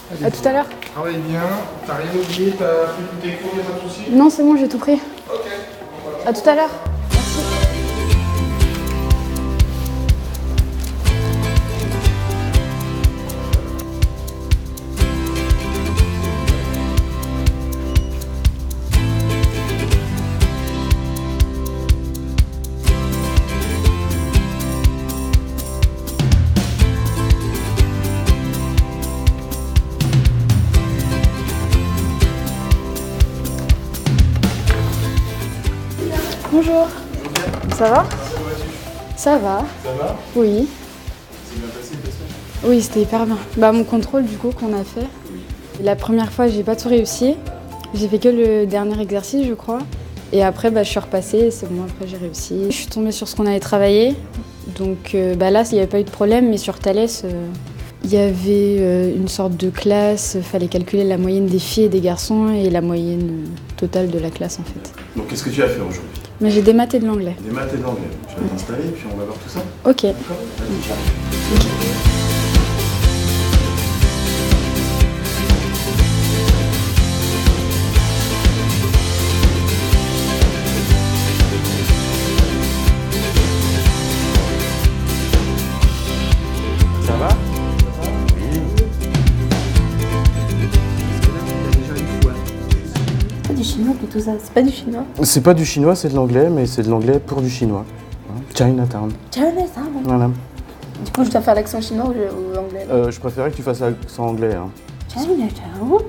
À tout à l'heure. Travaille bien, t'as rien oublié, t'as pris tes cours, y'a pas de soucis? Non, c'est bon, j'ai tout pris. Ok. À tout à l'heure. Merci. Bonjour. Ça va? Ça va. Ça va? Oui. C'est bien passé le test? Oui, c'était hyper bien. Bah, mon contrôle, du coup, qu'on a fait. La première fois, j'ai pas tout réussi. J'ai fait que le dernier exercice, je crois. Et après, bah, je suis repassée et c'est bon, après, j'ai réussi. Je suis tombée sur ce qu'on avait travaillé. Donc bah, là, il n'y avait pas eu de problème, mais sur Thalès, il y avait une sorte de classe. Il fallait calculer la moyenne des filles et des garçons et la moyenne totale de la classe, en fait. Donc qu'est-ce que tu as fait aujourd'hui? Mais j'ai des maths et de l'anglais. Des maths et de l'anglais. Tu vas t'installer et puis on va voir tout ça. Ok. D'accord? Vas-y, ciao. Ça va? Oui. C'est du chinois plutôt ça, c'est pas du chinois. C'est pas du chinois, c'est de l'anglais, mais c'est de l'anglais pour du chinois. Hein? Chinatown. Chinatown. Voilà. Du coup, je dois faire l'accent chinois ou anglais là. Je préférais que tu fasses l'accent anglais. Hein. Chinatown.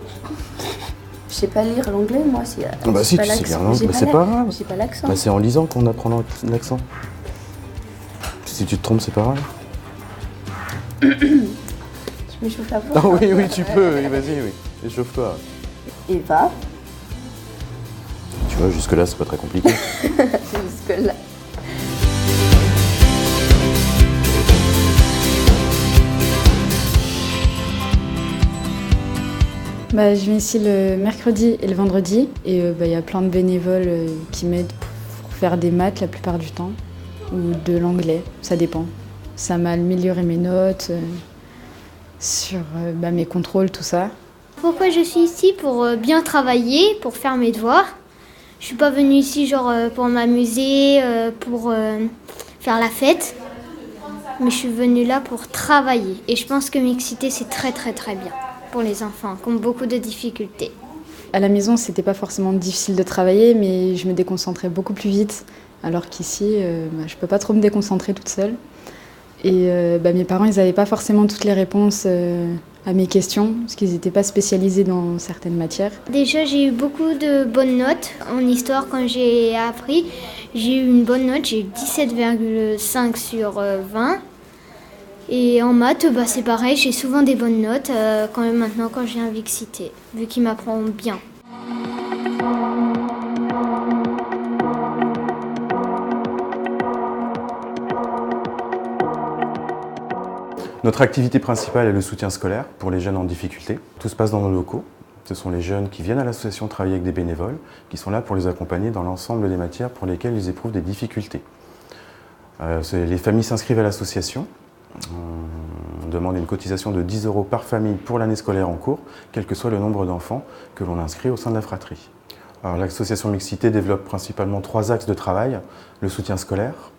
Je sais pas lire l'anglais, moi. Bah si, tu sais lire l'anglais, mais c'est pas grave. J'ai pas l'accent. Bah, c'est en lisant qu'on apprend l'accent. Si tu te trompes, c'est pas grave. Je m'échauffe la voix. Ah oui, oui, tu peux, oui, vas-y, oui. Échauffe-toi. Eva. Tu vois, jusque-là, c'est pas très compliqué. Jusque là. Bah, je viens ici le mercredi et le vendredi et bah, y a plein de bénévoles qui m'aident pour faire des maths la plupart du temps ou de l'anglais, ça dépend. Ça m'a amélioré mes notes, sur bah, mes contrôles, tout ça. Pourquoi je suis ici? Pour bien travailler, pour faire mes devoirs. Je suis pas venue ici genre pour m'amuser, pour faire la fête. Mais je suis venue là pour travailler. Et je pense que mixité c'est très très très bien pour les enfants qui ont beaucoup de difficultés. À la maison, c'était pas forcément difficile de travailler, mais je me déconcentrais beaucoup plus vite. Alors qu'ici, bah, je peux pas trop me déconcentrer toute seule. Et bah, mes parents, ils n'avaient pas forcément toutes les réponses à mes questions, parce qu'ils n'étaient pas spécialisés dans certaines matières. Déjà, j'ai eu beaucoup de bonnes notes. En histoire, quand j'ai appris, j'ai eu une bonne note. J'ai eu 17,5 sur 20. Et en maths, bah, c'est pareil, j'ai souvent des bonnes notes quand même maintenant quand je viens à Vixité, vu qu'il m'apprend bien. Notre activité principale est le soutien scolaire pour les jeunes en difficulté. Tout se passe dans nos locaux. Ce sont les jeunes qui viennent à l'association travailler avec des bénévoles, qui sont là pour les accompagner dans l'ensemble des matières pour lesquelles ils éprouvent des difficultés. Les familles s'inscrivent à l'association. On demande une cotisation de 10 € par famille pour l'année scolaire en cours, quel que soit le nombre d'enfants que l'on inscrit au sein de la fratrie. L'association Mixité développe principalement 3 axes de travail: le soutien scolaire,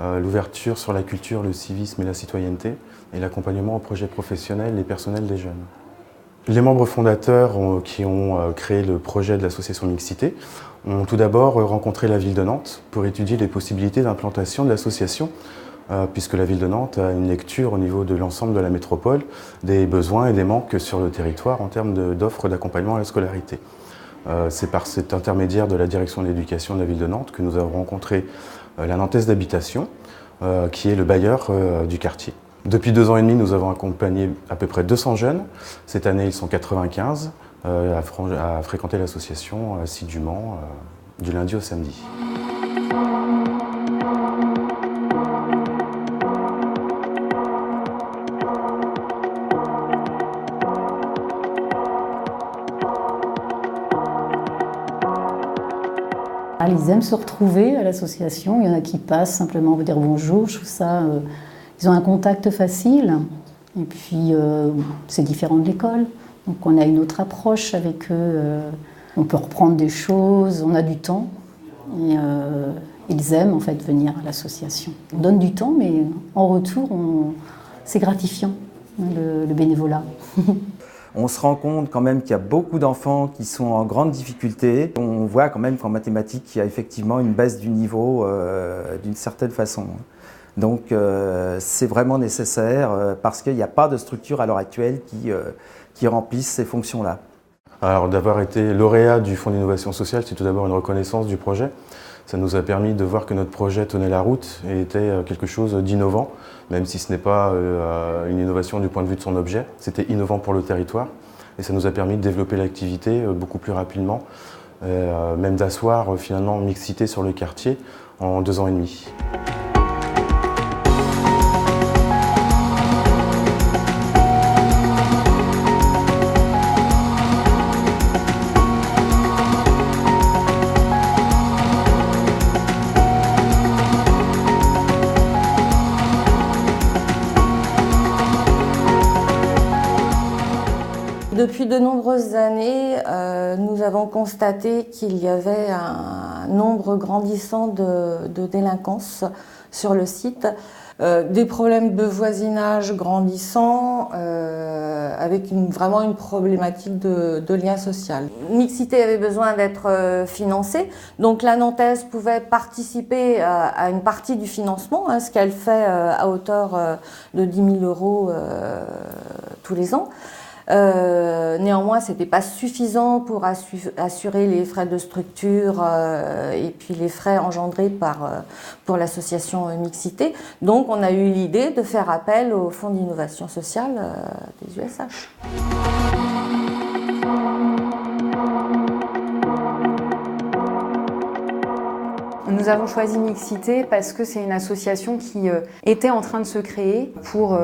l'ouverture sur la culture, le civisme et la citoyenneté, et l'accompagnement aux projets professionnels et personnels des jeunes. Les membres fondateurs qui ont créé le projet de l'association Mixité ont tout d'abord rencontré la ville de Nantes pour étudier les possibilités d'implantation de l'association, puisque la ville de Nantes a une lecture au niveau de l'ensemble de la métropole des besoins et des manques sur le territoire en termes d'offres d'accompagnement à la scolarité. C'est par cet intermédiaire de la direction de l'éducation de la ville de Nantes que nous avons rencontré la Nantaise d'habitation, qui est le bailleur du quartier. Depuis 2 ans et demi, nous avons accompagné à peu près 200 jeunes. Cette année, ils sont 95 à fréquenter l'association assidûment du lundi au samedi. Ils aiment se retrouver à l'association. Il y en a qui passent simplement pour dire bonjour. Je trouve ça, ils ont un contact facile. Et puis, c'est différent de l'école. Donc, on a une autre approche avec eux. On peut reprendre des choses, on a du temps. Et ils aiment en fait venir à l'association. On donne du temps, mais en retour, c'est gratifiant, le bénévolat. On se rend compte quand même qu'il y a beaucoup d'enfants qui sont en grande difficulté. On voit quand même qu'en mathématiques, il y a effectivement une baisse du niveau d'une certaine façon. Donc c'est vraiment nécessaire parce qu'il n'y a pas de structure à l'heure actuelle qui remplisse ces fonctions-là. Alors d'avoir été lauréat du Fonds d'innovation sociale, c'est tout d'abord une reconnaissance du projet. Ça nous a permis de voir que notre projet tenait la route et était quelque chose d'innovant, même si ce n'est pas une innovation du point de vue de son objet, c'était innovant pour le territoire. Et ça nous a permis de développer l'activité beaucoup plus rapidement, même d'asseoir finalement mixité sur le quartier en 2 ans et demi. Depuis de nombreuses années, nous avons constaté qu'il y avait un nombre grandissant de délinquance sur le site, des problèmes de voisinage grandissants, avec vraiment une problématique de lien social. Mixité avait besoin d'être financée, donc la Nantaise pouvait participer à une partie du financement, ce qu'elle fait à hauteur de 10 000 € tous les ans. Néanmoins, ce n'était pas suffisant pour assurer les frais de structure et puis les frais engendrés pour l'association Mixité. Donc, on a eu l'idée de faire appel au Fonds d'innovation sociale des USH. Nous avons choisi Mixité parce que c'est une association qui était en train de se créer pour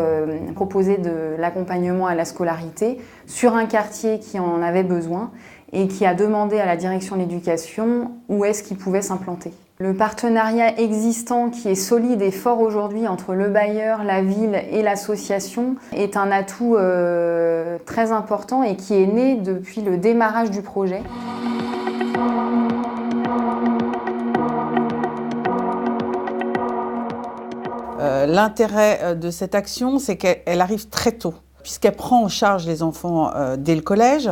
proposer de l'accompagnement à la scolarité sur un quartier qui en avait besoin et qui a demandé à la direction de l'éducation où est-ce qu'il pouvait s'implanter. Le partenariat existant qui est solide et fort aujourd'hui entre le bailleur, la ville et l'association est un atout très important et qui est né depuis le démarrage du projet. L'intérêt de cette action, c'est qu'elle arrive très tôt, puisqu'elle prend en charge les enfants dès le collège,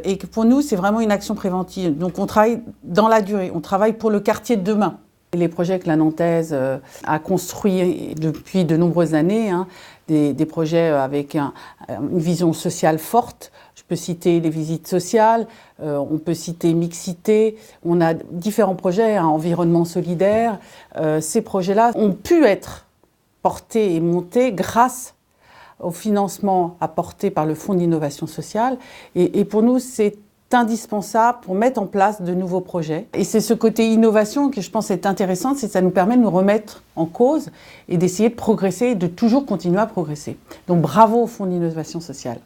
et que pour nous, c'est vraiment une action préventive. Donc on travaille dans la durée, on travaille pour le quartier de demain. Les projets que la Nantaise a construits depuis de nombreuses années, des projets avec une vision sociale forte. Je peux citer les visites sociales, on peut citer Mixité, on a différents projets, environnement solidaire. Ces projets-là ont pu être portés et montés grâce au financement apporté par le Fonds d'innovation sociale. Et pour nous, c'est indispensable pour mettre en place de nouveaux projets. Et c'est ce côté innovation que je pense est intéressant, c'est que ça nous permet de nous remettre en cause et d'essayer de progresser et de toujours continuer à progresser. Donc bravo au Fonds d'innovation sociale.